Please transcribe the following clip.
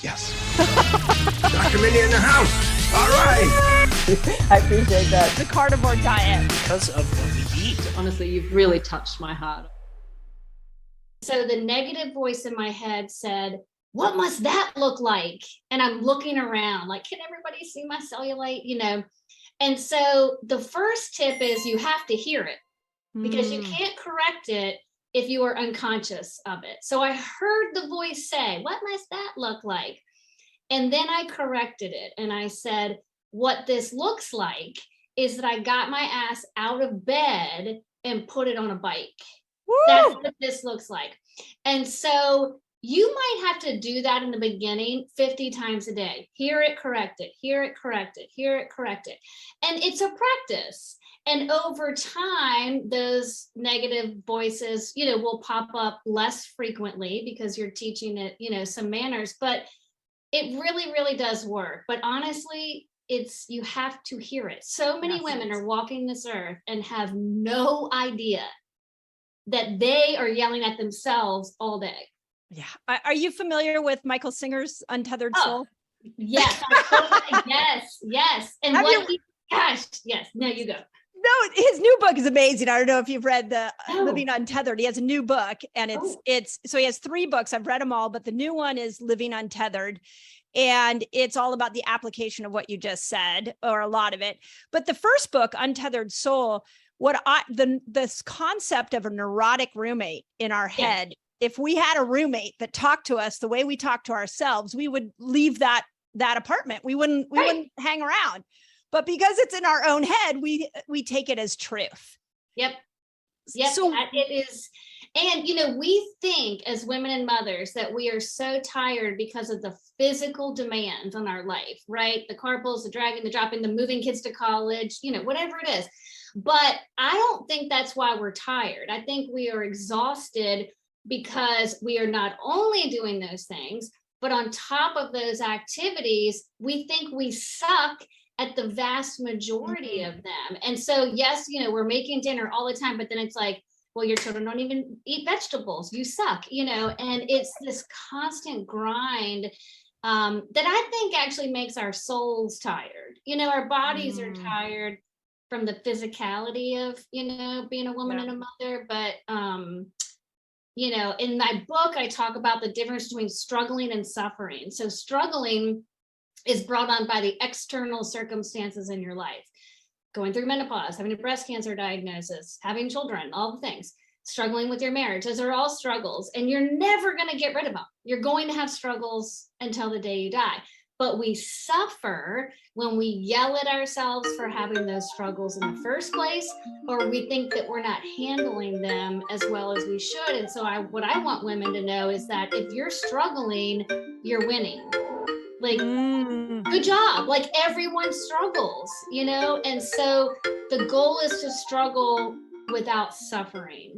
Yes. Dr. Mindy in the house. All right. I appreciate that. The carnivore diet. Because of what we eat. Honestly, you've really touched my heart. So the negative voice in my head said, what must that look like? And I'm looking around like, can everybody see my cellulite? You know? And so the first tip is you have to hear it because you can't correct it if you are unconscious of it. So I heard the voice say, what must that look like? And then I corrected it. And I said, what this looks like is that I got my ass out of bed and put it on a bike. Woo! That's what this looks like. And so you might have to do that in the beginning 50 times a day. Hear it, correct it, hear it, correct it, hear it, correct it. And it's a practice. And over time, those negative voices, you know, will pop up less frequently because you're teaching it, you know, some manners, but it really, really does work. But honestly, you have to hear it. So many women are walking this earth and have no idea that they are yelling at themselves all day. Yeah. Are you familiar with Michael Singer's Untethered Soul? Yes. Yes. And gosh, yes. No, you go. No, his new book is amazing. I don't know if you've read the Living Untethered. He has a new book and so he has 3 books. I've read them all, but the new one is Living Untethered. And it's all about the application of what you just said, or a lot of it. But the first book, Untethered Soul, this concept of a neurotic roommate in our head, if we had a roommate that talked to us the way we talk to ourselves, we would leave that apartment. We wouldn't hang around. But because it's in our own head, we take it as truth. Yep. So it is. And, you know, we think as women and mothers that we are so tired because of the physical demands on our life, right? The carpools, the dragging, the dropping, the moving kids to college, you know, whatever it is. But I don't think that's why we're tired. I think we are exhausted because we are not only doing those things, but on top of those activities, we think we suck at the vast majority of them. And so, yes, you know, we're making dinner all the time, but then it's like, well, your children don't even eat vegetables. You suck, you know, and it's this constant grind that I think actually makes our souls tired. You know, our bodies are tired from the physicality of, you know, being a woman and a mother. But, you know, in my book, I talk about the difference between struggling and suffering. So struggling is brought on by the external circumstances in your life. Going through menopause, having a breast cancer diagnosis, having children, all the things, struggling with your marriage. Those are all struggles and you're never going to get rid of them. You're going to have struggles until the day you die. But we suffer when we yell at ourselves for having those struggles in the first place, or we think that we're not handling them as well as we should. And so what I want women to know is that if you're struggling, you're winning. Like, good job. Like, everyone struggles, you know? And so the goal is to struggle without suffering.